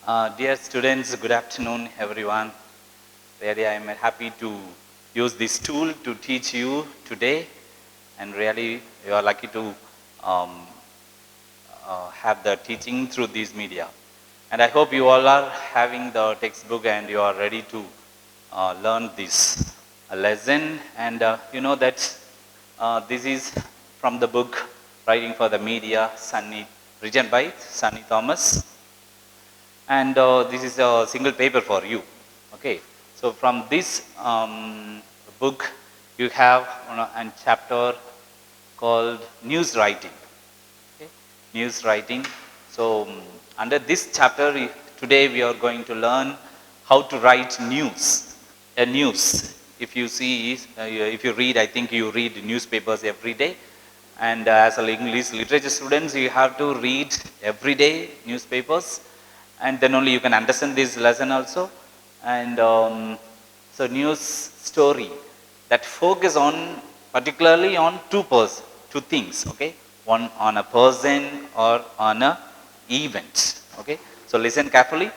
Dear students, good afternoon, everyone. Really, I am happy to use this tool to teach you today, and really, you are lucky to um, have the teaching through these media. And I hope you all are having the textbook and you are ready to learn this lesson. And you know that this is from the book Writing for the Media, written by Sunny Thomas. And this is a single paper for you. Okay, so from this book, you have a chapter called news writing. Okay? News writing. So under this chapter, today we are going to learn how to write news. A news. If you see, if you read, I think you read newspapers every day. And as an English literature students, you have to read every day newspapers, and then only you can understand this lesson also. And so news story that focus on particularly on two things, okay? One on a person or on a event, okay? So listen carefully.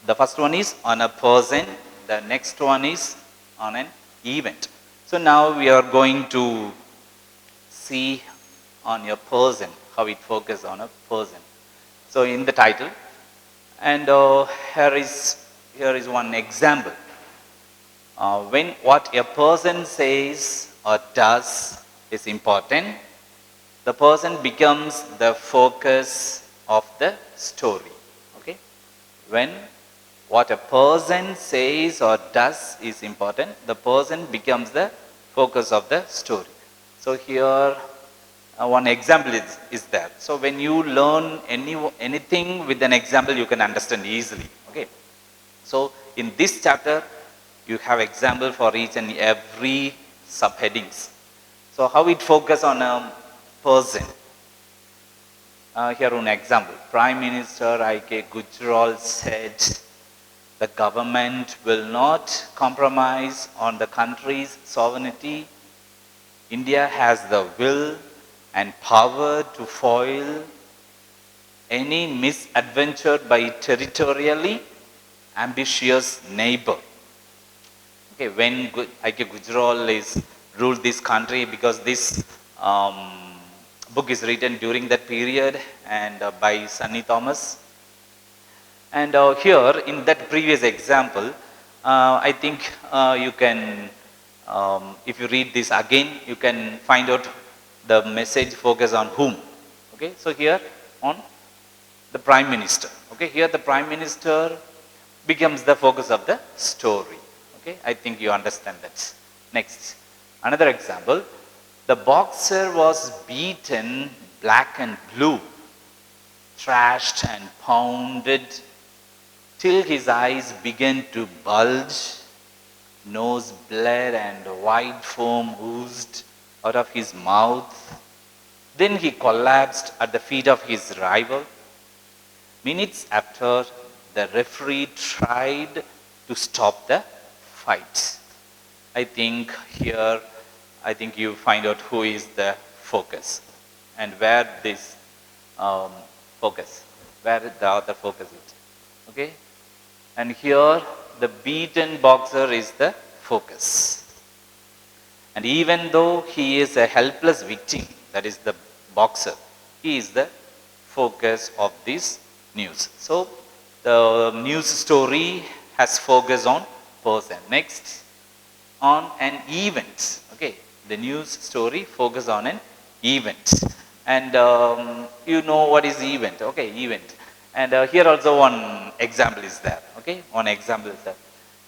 The first one is on a person, the next one is on an event. So now we are going to see on your person, how it focuses on a person. So in the title, and here is one example. When what a person says or does is important, the person becomes the focus of the story. Okay? When what a person says or does is important, the person becomes the focus of the story. So here one example is there. So when you learn anything with an example, you can understand easily. Okay. So in this chapter, you have example for each and every subheadings. So how it focus on a person. Here one example. Prime Minister I.K. Gujral said, the government will not compromise on the country's sovereignty. India has the will and power to foil any misadventure by territorially ambitious neighbor. Okay, when I.K. Gujral is ruled this country, because this book is written during that period and by Sunny Thomas. And here in that previous example, I think you can, if you read this again, you can find out the message focus on whom. Okay, so here on the Prime Minister. Okay, here the Prime Minister becomes the focus of the story. Okay, I think you understand that. Next, another example. The boxer was beaten black and blue, thrashed and pounded till his eyes began to bulge, nose bled and white foam oozed out of his mouth. Then he collapsed at the feet of his rival. Minutes after, the referee tried to stop the fight. I think here, you find out who is the focus and where this focus, where the author focus is. Okay? And here, the beaten boxer is the focus. And even though he is a helpless victim, that is the boxer, he is the focus of this news. So the news story has focus on person. Next, on an event. Okay, the news story focus on an event. And you know what is event? Okay, event. And here also one example is there. Okay, one example is there.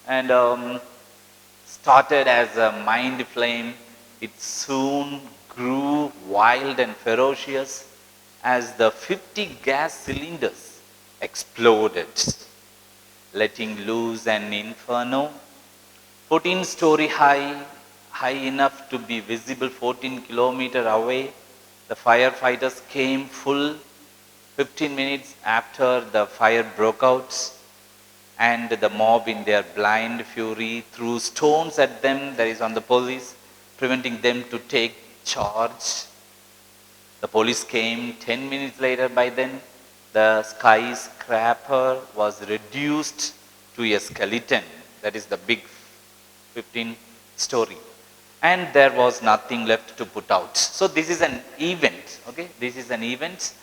And started as a mind flame, it soon grew wild and ferocious as the 50 gas cylinders exploded, letting loose an inferno 14-story high enough to be visible 14 kilometers away. The firefighters came full 15 minutes after the fire broke out, and the mob in their blind fury threw stones at them, that is on the police, preventing them to take charge. The police came 10 minutes later by then, The skyscraper was reduced to a skeleton. That is the big 15 story. And there was nothing left to put out. So this is an event. Okay, this is an event,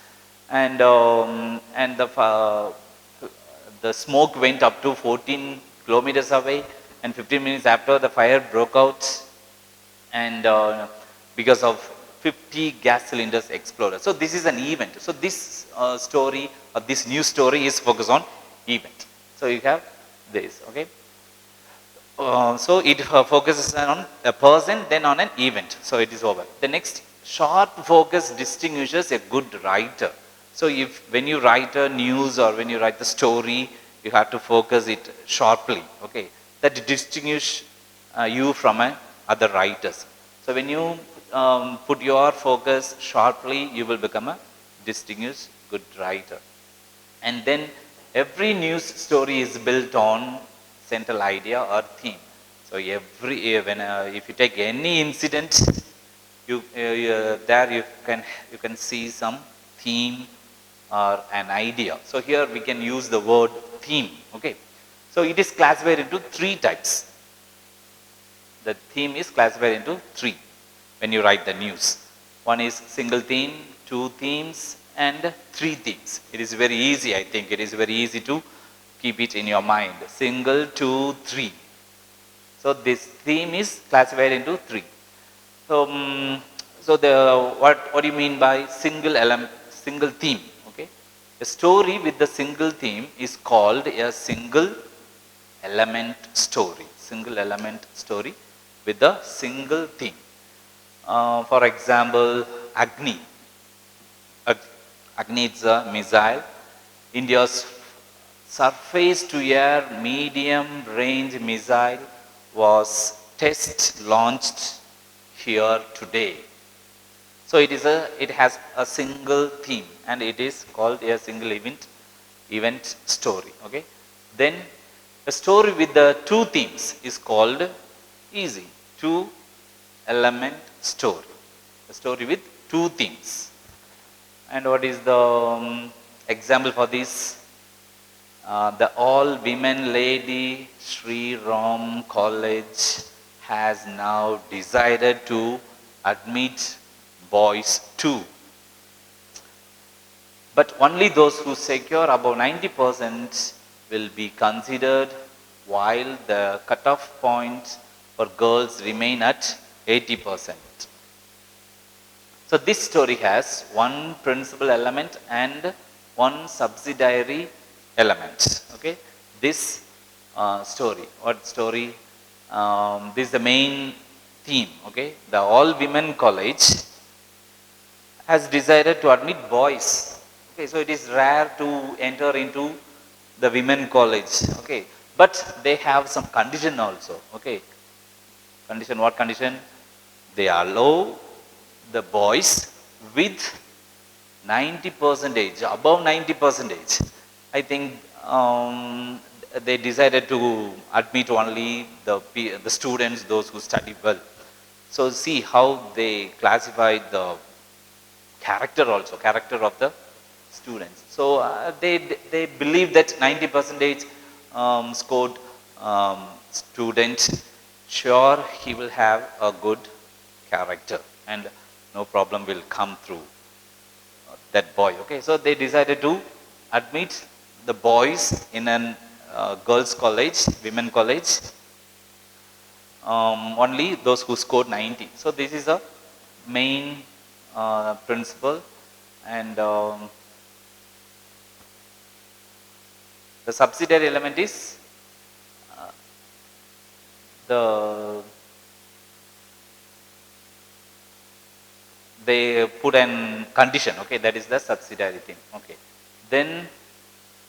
and the smoke went up to 14 kilometers away, and 15 minutes after the fire broke out, and because of 50 gas cylinders exploded. So this is an event. So this story or this news story is focused on event. So you have this, okay. So it focuses on a person, then on an event. So it is over. The next, sharp focus distinguishes a good writer. So if when you write a news or when you write the story, you have to focus it sharply. Okay, that distinguish you from other writers. So when you put your focus sharply, you will become a distinguished good writer. And then every news story is built on central idea or theme. So every if you take any incident, there you can see some theme or an idea. So here we can use the word theme. Okay, so it is classified into three types. The theme is classified into three when you write the news. One is single theme, two themes, and three themes. It is very easy, I think. It is very easy to keep it in your mind. Single, two, three. So this theme is classified into three. So, what do you mean by single element, single theme? Okay, a story with the single theme is called a single element story. Single element story with a single theme. For example, Agni. Agni is a missile. India's surface to air medium range missile was test launched here today. So it has a single theme, and it is called a single event story. Okay. Then a story with the two themes is called easy, two element story. A story with two themes. And what is the example for this? The all women lady Sri Ram College has now decided to admit boys too. But only those who secure above 90% will be considered, while the cutoff point for girls remain at 80%. So this story has one principal element and one subsidiary element. Okay, this story. What story? This is the main theme. Okay, the all women college has decided to admit boys. Okay, so it is rare to enter into the women college. Okay, but they have some condition also. Okay, condition. What condition? They allow the boys with 90%, above 90%. I think they decided to admit only the students, those who study well. So see how they classify the character also, character of the students. So they believe that 90% scored student, sure he will have a good character and no problem will come through that boy. Okay, so they decided to admit the boys in an girls college, women college, only those who scored 90. So this is a main principle, and the subsidiary element is they put an condition. Okay, that is the subsidiary thing. Okay, then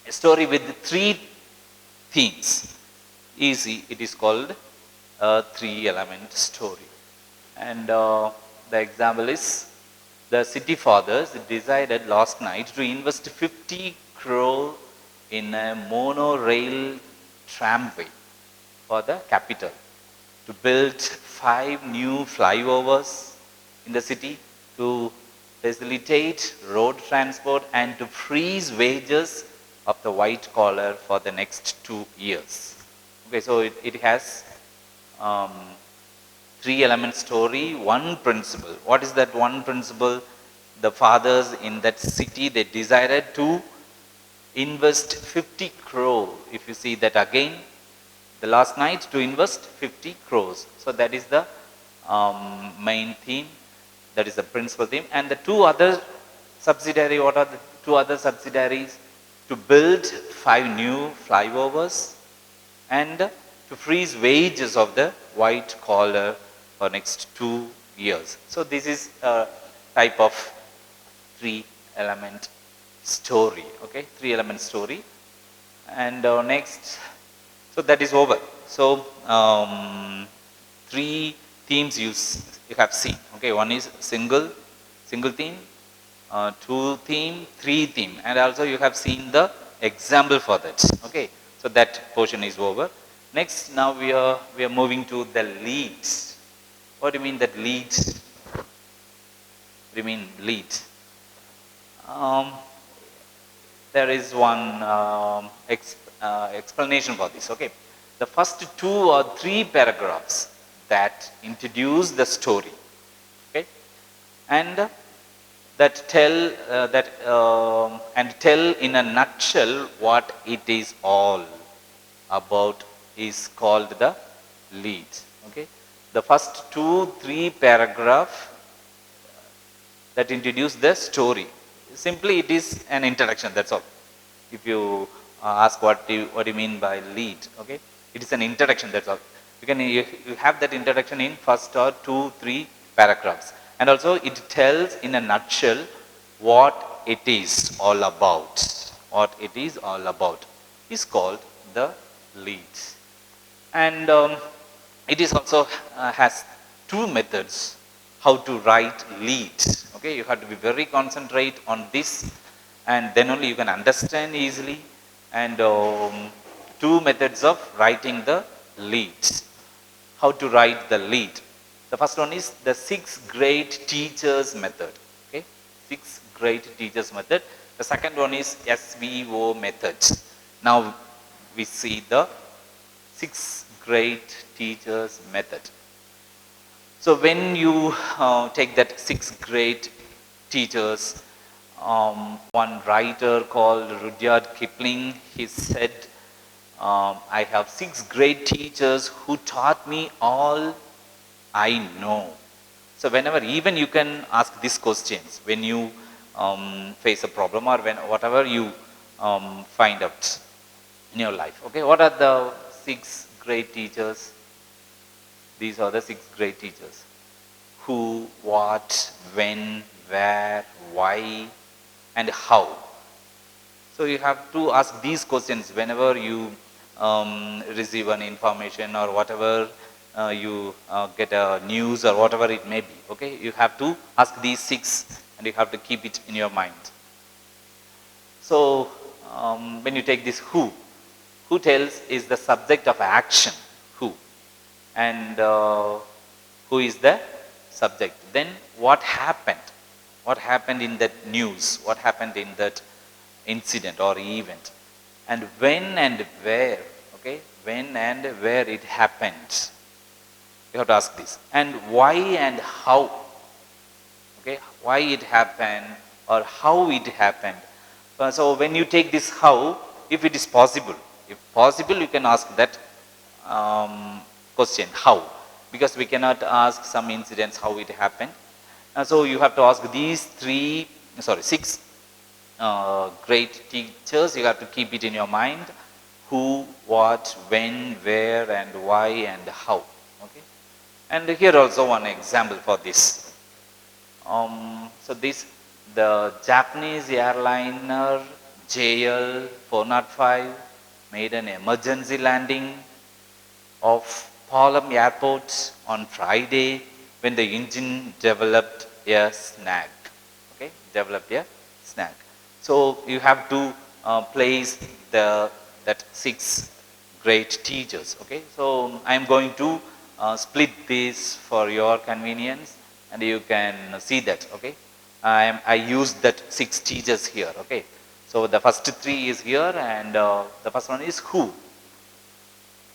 a story with three themes, easy, it is called a three element story. And the example is, the city fathers decided last night to invest 50 crore in a monorail tramway for the capital, to build 5 new flyovers in the city, to facilitate road transport and to freeze wages of the white collar for the next 2 years. Okay, so it has um, three element story, one principle. What is that one principle? The fathers in that city, they decided to invest 50 crore. If you see that again, the last night to invest 50 crores. So that is the main theme. That is the principal theme. And the two other subsidiary, what are the two other subsidiaries? To build 5 new flyovers and to freeze wages of the white collar for next 2 years. So this is a type of 3-element story. Okay, 3-element story. And next, so that is over. So 3 themes you have seen. Okay, one is single theme, 2 theme, 3 theme, and also you have seen the example for that. Okay, so that portion is over. Next, now we are moving to the leads. What do you mean that leads? What do you mean lead? There is one explanation for this. Okay, the first 2 or 3 paragraphs that introduce the story. Okay, and that tell tell in a nutshell what it is all about is called the lead. Okay, the first 2-3 paragraph that introduce the story. Simply it is an introduction, that's all. If you ask what do you mean by lead, okay, it is an introduction, that's all. You have that introduction in first or 2-3 paragraphs, and also it tells in a nutshell what it is all about. What it is all about is called the lead. And it is also has 2 methods how to write lead. Okay, you have to be very concentrate on this, and then only you can understand easily. And 2 methods of writing the lead. How to write the lead? The first one is the 6 great teachers method. Okay, 6 great teachers method. The second one is SVO method. Now we see the 6 great teachers method. So when you take that 6 great teachers, one writer called Rudyard Kipling, he said, I have 6 great teachers who taught me all I know. So whenever, even you can ask these questions when you face a problem or when whatever you find out in your life. Okay, what are the 6 great teachers? These are the 6 great teachers. Who, what, when, where, why, and how. So you have to ask these questions whenever you receive an information or whatever you get a news or whatever it may be. Okay, you have to ask these 6 and you have to keep it in your mind. So when you take this who tells is the subject of action, who, and who is the subject. Then what happened? What happened in that news? What happened in that incident or event? And when and where? Okay, when and where it happened? You have to ask this. And why and how? Okay, why it happened or how it happened. So when you take this how, if it is possible, you can ask that question, how, because we cannot ask some incidents how it happened. So you have to ask these 6 great teachers. You have to keep it in your mind: who, what, when, where, and why, and how. Okay, and here also one example for this. So the Japanese airliner JL 405 made an emergency landing of Palayam Airport on Friday when the engine developed a snag. Okay, developed a snag. So you have to place that 6 great teachers. Okay, so I am going to split this for your convenience, and you can see that. Okay, I used that 6 teachers here. Okay, so the first 3 is here, and the first one is who.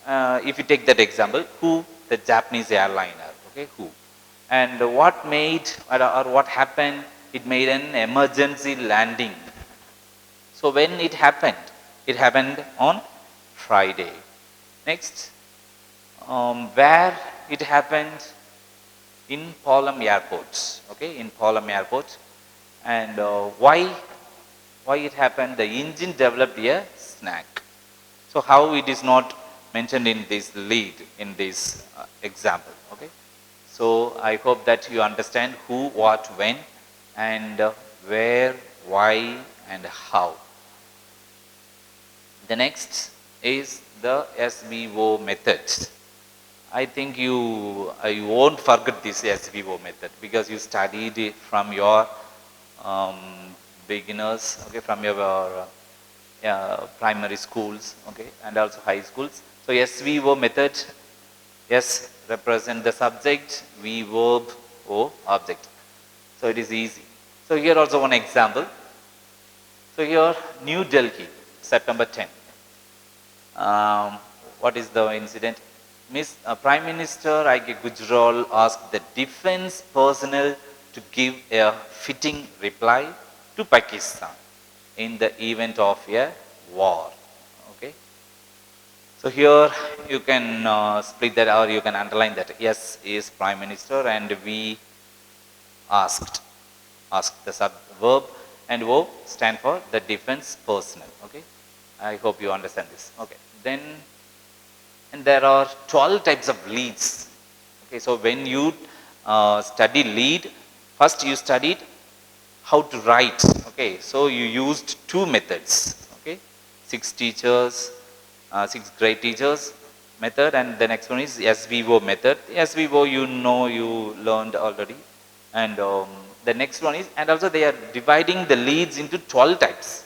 If you take that example, who, the Japanese airliner. Okay, who, and what made or what happened? It made an emergency landing. So when it happened on Friday. Next, where it happened? In Palam Airport. Okay, in Palam Airport. And why it happened? The engine developed a snack. So how it is not mentioned in this lead, in this example. Okay, so I hope that you understand who, what, when, and where, why, and how. The next is the SVO method. I think you won't forget this SVO method because you studied it from your um, beginners, okay, from your primary schools, okay, and also high schools. So SVO method, S represent the subject, V verb, O object. So it is easy. So here also one example. So here New Delhi, September 10. What is the incident? Prime Minister I.K. Gujral asked the defense personnel to give a fitting reply to Pakistan in the event of a war. Okay. So here you can split that, or you can underline that. Yes is Prime Minister, and we asked the verb, and O stand for the defense personnel. Okay. I hope you understand this. Okay. Then, and there are 12 types of leads. Okay, so when you study lead, first you studied how to write. Okay, so you used 2 methods. Okay, 6 teachers, 6 great teachers method, and the next one is SVO method. SVO you learned already, and the next one is, and also they are dividing the leads into 12 types.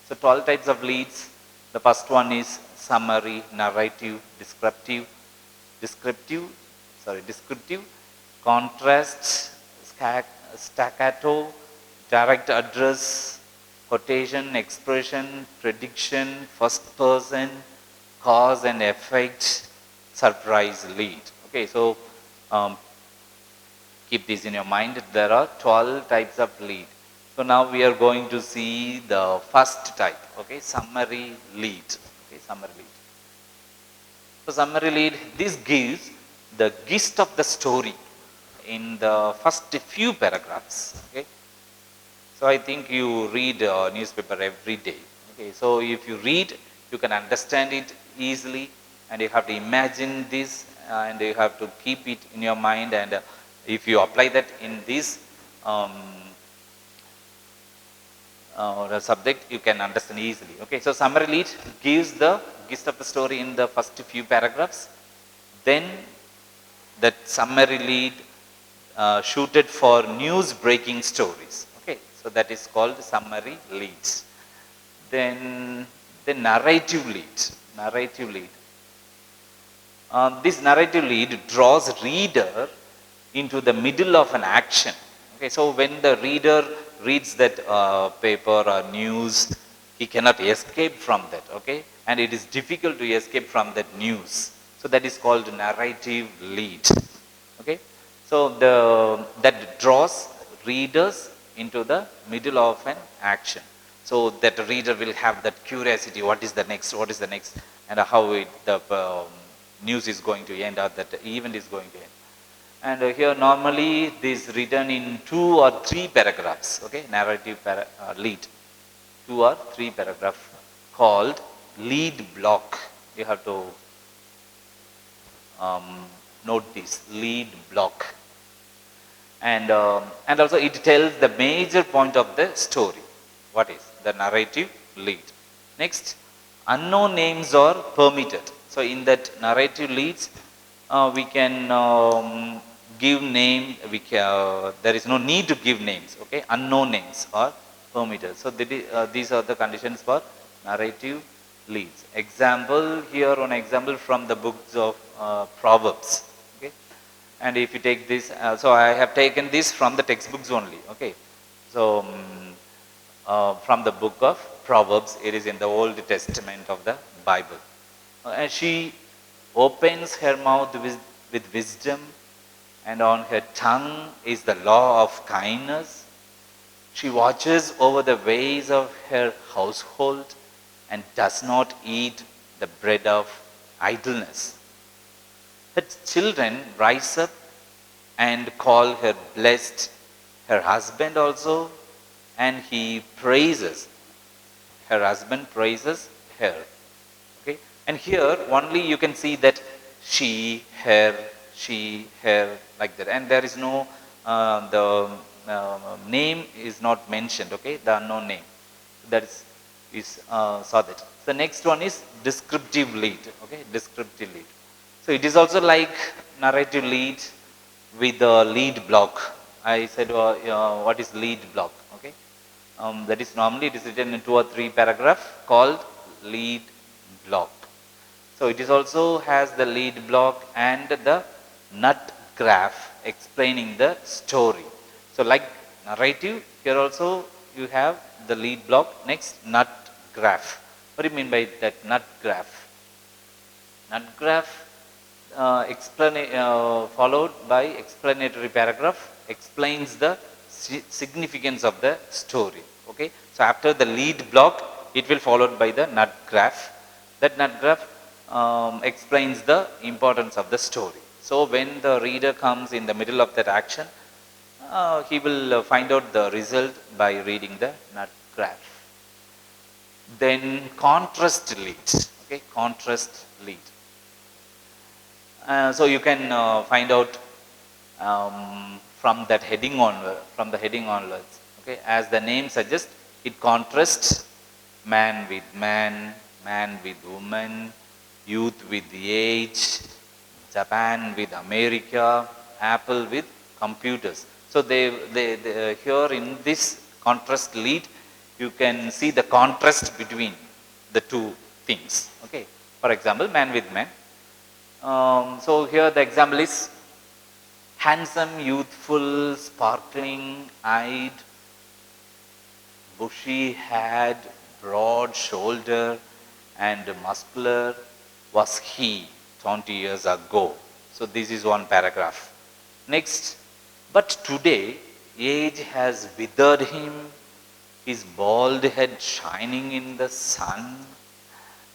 So 12 types of leads. The first one is summary, narrative, descriptive, contrast, staccato, direct address, quotation, expression, prediction, first person, cause and effect, surprise lead. Okay, so keep this in your mind. There are 12 types of lead. So now we are going to see the first type. Okay, summary lead. Okay, summary lead. So summary lead, this gives the gist of the story in the first few paragraphs. Okay, so I think you read a newspaper every day. Okay, so if you read, you can understand it easily, and you have to imagine this, and you have to keep it in your mind, and if you apply that in this the subject, you can understand easily. Okay, so summary lead gives the gist of the story in the first few paragraphs. Then that summary lead shooted for news breaking stories. Okay, so that is called summary leads. Then the narrative lead. This narrative lead draws reader into the middle of an action. Okay, so when the reader reads that paper or news, he cannot escape from that. Okay, and it is difficult to escape from that news. So that is called narrative lead. Okay, so that draws readers into the middle of an action. So that the reader will have that curiosity. What is the next? What is the next? And how the news is going to end, or that the event is going to end. And here normally this written in 2 or 3 paragraphs. Okay, narrative lead, 2 or 3 paragraphs called lead block. You have to note this lead block, and also it tells the major point of the story. What is the narrative lead? Next, unknown names are permitted. So in that narrative leads, we can give name. There is no need to give names. Okay, unknown names are permitted. So these are the conditions for narrative leads. Example here, one example from the books of Proverbs. Okay, and if you take this, so I have taken this from the textbooks only. Okay, So from the book of Proverbs, it is in the Old Testament of the Bible. And she opens her mouth with wisdom, and on her tongue is the law of kindness. She watches over the ways of her household and does not eat the bread of idleness. Her children rise up and call her blessed, her husband also, and he praises. Her husband praises her. Okay? And here only you can see that she, her, like that. And there is no, the name is not mentioned, okay? The unknown name. That saw that. The next one is descriptive lead, okay? Descriptive lead. So it is also like narrative lead with the lead block. I said, what is lead block? Okay, that is normally it is written in 2 or 3 paragraph called lead block. So it is also has the lead block and the nut graph explaining the story. So like narrative, here also you have the lead block. Next, nut graph. What do you mean by that nut graph? Nut graph followed by explanatory paragraph explains the significance of the story. Okay, so after the lead block, it will followed by the nut graph. That nut graph explains the importance of the story. So when the reader comes in the middle of that action, he will find out the result by reading the nut graph. Then contrast lead. Okay, contrast lead. So you can find out from that heading onward, from the heading onwards. Okay, as the name suggests, it contrasts man with man, man with woman, youth with age, Japan with America, Apple with computers. So they here in this contrast lead, you can see the contrast between the two things. Okay, for example, man with man. So here the example is handsome, youthful, sparkling eyed, bushy head, broad shoulder, and muscular was he 20 years ago. So this is one paragraph. Next, but today age has withered him, his bald head shining in the sun,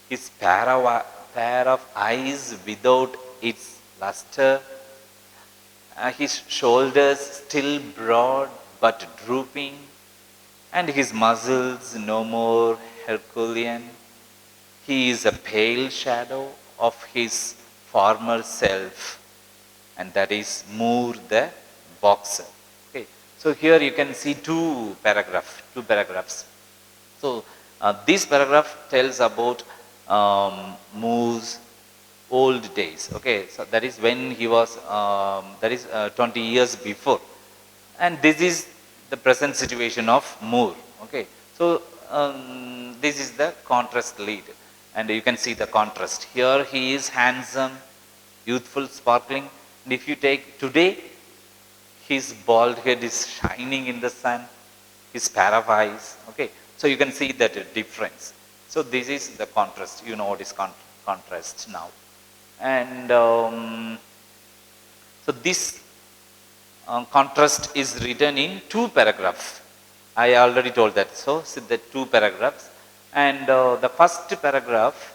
his pair of eyes without its luster, his shoulders still broad but drooping, and his muscles no more Herculean. He is a pale shadow of his former self, and that is Moore the boxer. Okay, so here you can see two paragraphs. So this paragraph tells about Moore's old days. Okay, so that is when he was, 20 years before, and this is the present situation of Moore. Okay, so this is the contrast lead, and you can see the contrast. Here he is handsome, youthful, sparkling, and if you take today, his bald head is shining in the sun, his pair of eyes. Okay, so you can see that difference. So this is the contrast. You know what is contrast now. And so this contrast is written in 2 paragraphs. I already told that. So the 2 paragraphs. And the first paragraph,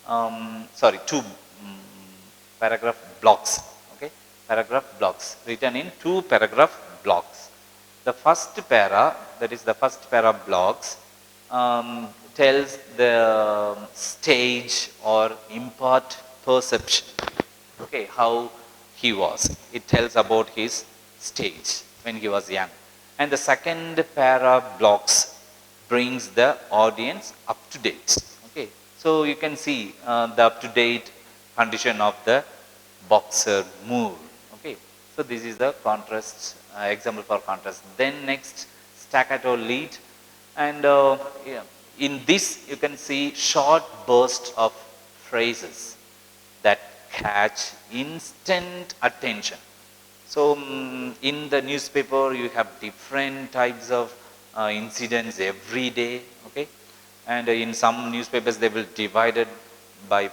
2 paragraph blocks. Okay, paragraph blocks written in 2 paragraph blocks. The first para, that is the first para blocks, tells the stage or impart perception. Okay, how he was. It tells about his stage when he was young. And the second para blocks brings the audience up to date. Okay, so you can see the up to date condition of the boxer Moore. Okay, so this is the contrast, example for contrast. Then next, staccato lead, and in this you can see short bursts of phrases that catch instant attention. So in the newspaper, you have different types of incidents every day, okay? And in some newspapers, they will divide it by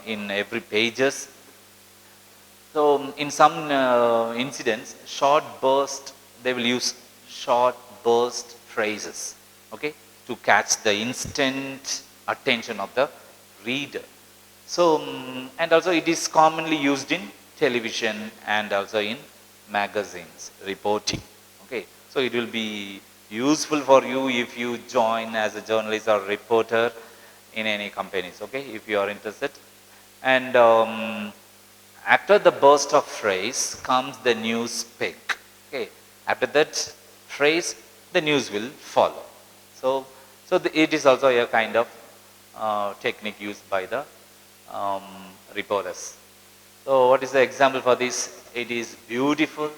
in every pages. So in some incidents, short burst, they will use short burst phrases, okay, to catch the instant attention of the reader. So, and also it is commonly used in television and also in magazines, reporting. Okay, so it will be useful for you if you join as a journalist or reporter in any companies. Okay, if you are interested. And after the burst of phrase comes the news pick. Okay, after that phrase, the news will follow. So, it is also a kind of technique used by the um, reporters. So what is the example for this? It is beautiful.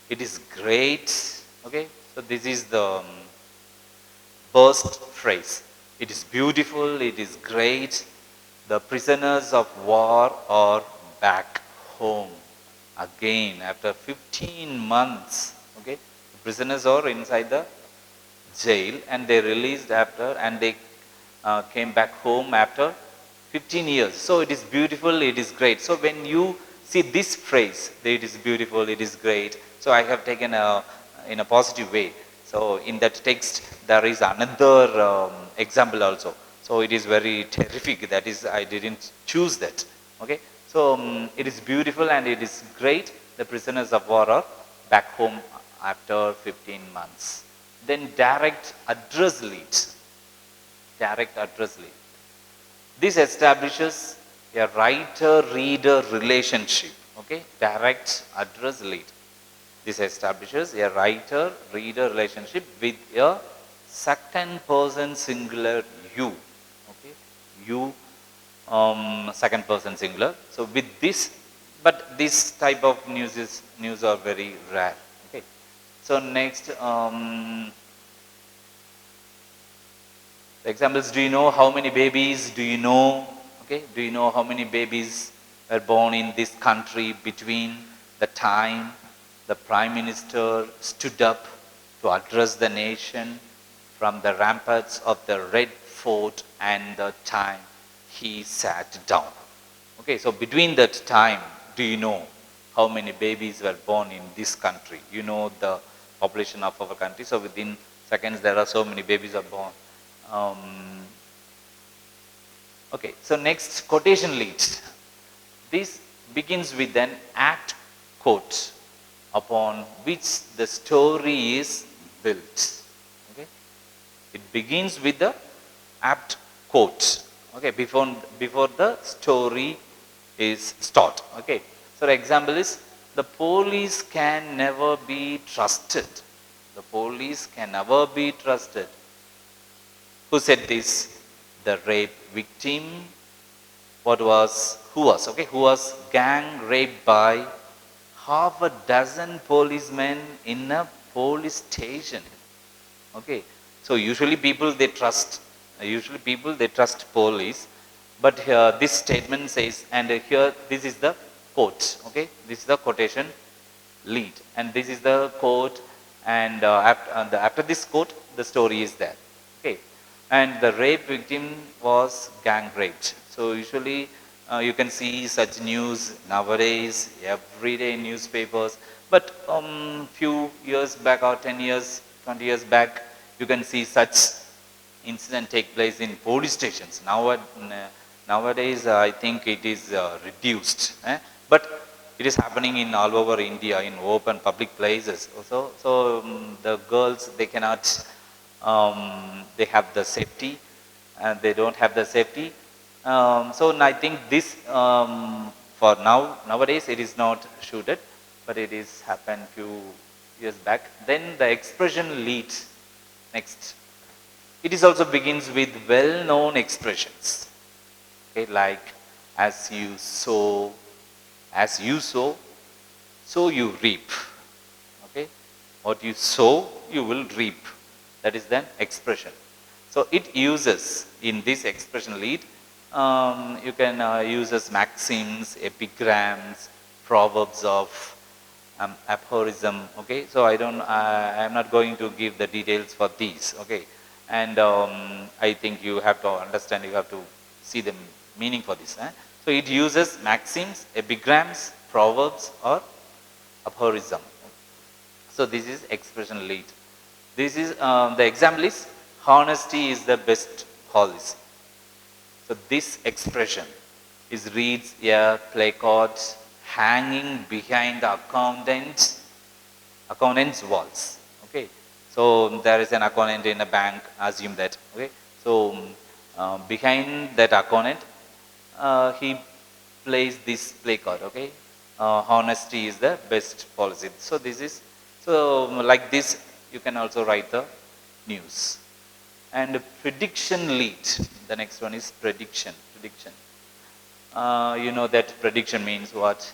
It is great. Okay. So this is the burst phrase. It is beautiful. It is great. The prisoners of war are back home again after 15 months. Okay. The prisoners are inside the jail and they released after and they came back home after 15 years. So it is beautiful, it is great. So when you see this phrase, it is beautiful, it is great. So I have taken in a positive way. So in that text, there is another example also. So it is very terrific. That is, I didn't choose that. Okay. So it is beautiful and it is great. The prisoners of war are back home after 15 months. Then direct address lead. Direct address lead. This establishes a writer-reader relationship. Okay, direct address lead. This establishes a writer-reader relationship with a second person singular you. Okay, you, second person singular. So with this, but this type of news are very rare. Okay, so next. The examples, do you know how many babies do you know? Okay, do you know how many babies were born in this country between the time the Prime Minister stood up to address the nation from the ramparts of the Red Fort and the time he sat down? Okay, so between that time, do you know how many babies were born in this country? You know the population of our country, so within seconds there are so many babies are born. Okay, so next, quotation lead. This begins with an apt quote upon which the story is built. Okay, it begins with the apt quote. Okay, before the story is start. Okay, so the example is, the police can never be trusted. The police can never be trusted. Who said this? The rape victim. Who was gang raped by half a dozen policemen in a police station. Okay, so usually people they trust police, but here this statement says, and here this is the quote. Okay, this is the quotation lead, and this is the quote, and after this quote, the story is there. Okay, and the rape victim was gang raped. So usually you can see such news nowadays, everyday in newspapers. But few years back or 10 years, 20 years back, you can see such incident take place in police stations. Nowadays, I think it is reduced. But it is happening in all over India in open public places. So the girls, they cannot, they have the safety and they don't have the safety. So I think this, for nowadays it is not shooted, but it is happened few years back. Then the expression lead. Next, it is also begins with well-known expressions. Okay, like as you sow, so you reap. Okay, what you sow, you will reap. That is then expression. So it uses in this expression lead. You can use as maxims, epigrams, proverbs of aphorism. Okay, so I'm not going to give the details for these. Okay, and I think you have to understand. You have to see the meaning for this. So it uses maxims, epigrams, proverbs, or aphorism. So this is expression lead. This is the example is honesty is the best policy. So this expression is reads a placard hanging behind the accountant's walls. Okay, so there is an accountant in a bank. Assume that. Okay, so behind that accountant, he plays this placard. Okay, honesty is the best policy. So this is so like this. You can also write the news. And prediction lead. The next one is prediction. Prediction. You know that prediction means what?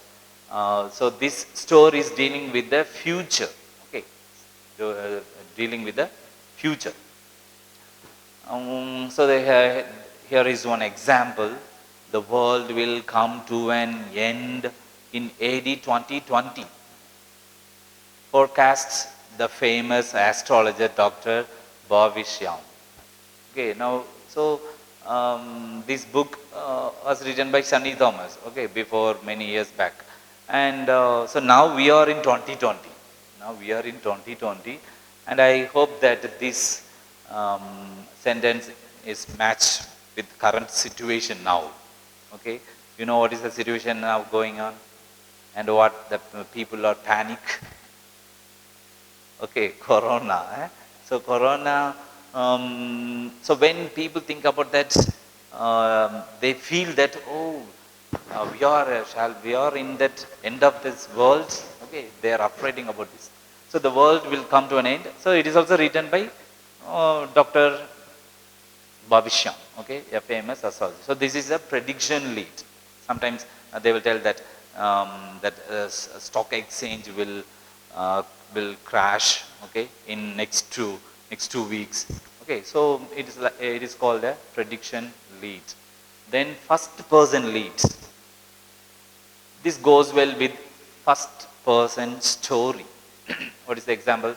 So this story is dealing with the future. Okay, so, dealing with the future. So here is one example. The world will come to an end in AD 2020. Forecasts the famous astrologer Dr. Bhavishyam. Okay, now, so this book was written by Sunny Thomas, okay, before many years back. And so now we are in 2020. Now we are in 2020. And I hope that this sentence is matched with current situation now. Okay, you know what is the situation now going on? And what the people are panic. Okay, corona. So corona. So when people think about that, they feel that we are in that end of this world. Okay, they are afraid about this. So the world will come to an end. So it is also written by Dr. Bhavishyam. Okay, a famous astrologer. So this is a prediction lead. Sometimes they will tell that stock exchange will crash. Okay, in next two weeks. Okay, so it is called a prediction lead. Then first person lead. This goes well with first person story. What is the example?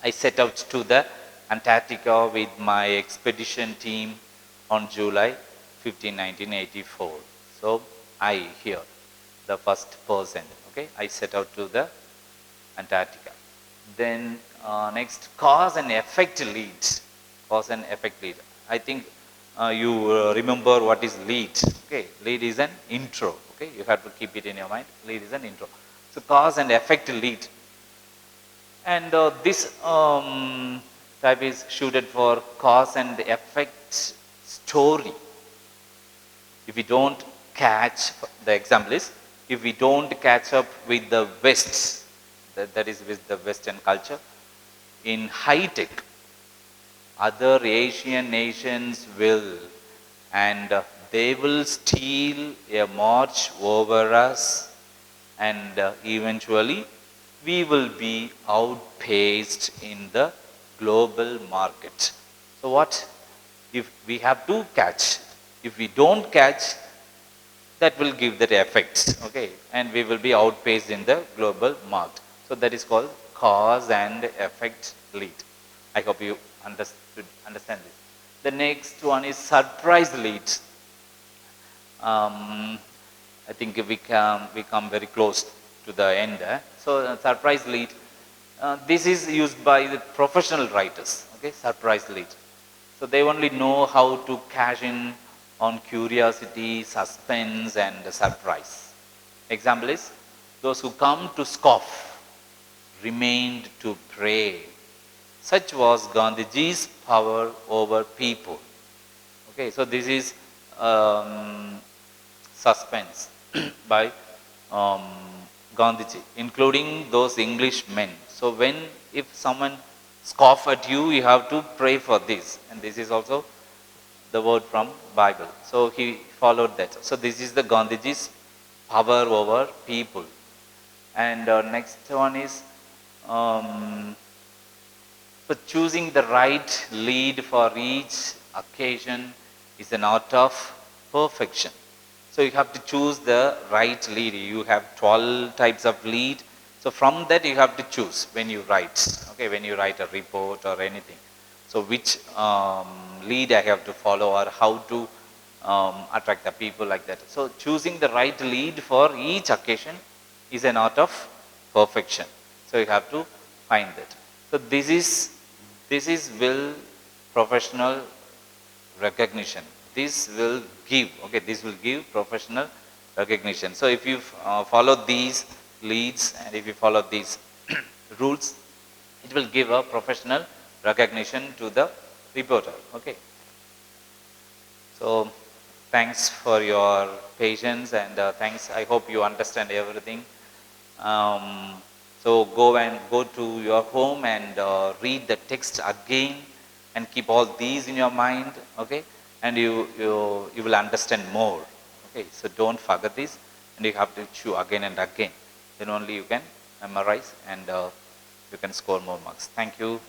I set out to the Antarctica with my expedition team on July 15, 1984. So I here, the first person. Okay, I set out to the Antarctica. Then next, cause and effect lead. Cause and effect lead. I think you remember what is lead. Okay, lead is an intro. Okay, you have to keep it in your mind. Lead is an intro. So cause and effect lead. And this type is suited for cause and effect story. If we don't catch, the example is, if we don't catch up with the West, that is with the Western culture, in high tech, other Asian nations will, and they will steal a march over us, and eventually we will be outpaced in the global market. So what? If we have to catch, if we don't catch, that will give that effect, okay, and we will be outpaced in the global market. So that is called cause and effect lead. I hope you understand this. The next one is surprise lead. I think we come very close to the end. So surprise lead. This is used by the professional writers. Okay, surprise lead. So they only know how to cash in on curiosity, suspense, and surprise. Example is, those who come to scoff remained to pray. Such was Gandhiji's power over people. Okay, so this is suspense by Gandhiji, including those English men. So if someone scoff at you, you have to pray for this. And this is also the word from Bible. So he followed that. So this is the Gandhiji's power over people. And next one is so choosing the right lead for each occasion is an art of perfection. So you have to choose the right lead. You have 12 types of lead. So So from that you have to choose when you write, okay, when you write a report or anything. So which lead I have to follow or how to attract the people like that. So choosing the right lead for each occasion is an art of perfection. So you have to find that. So this is will professional recognition. This will give, okay, this will give professional recognition. So if you follow these leads and if you follow these rules, it will give a professional recognition to the reporter. Okay. So thanks for your patience and thanks. I hope you understand everything. So go to your home and read the text again and keep all these in your mind. Okay, and you will understand more. Okay, so don't forget this, and you have to chew again and again. Then only you can memorize and you can score more marks. Thank you.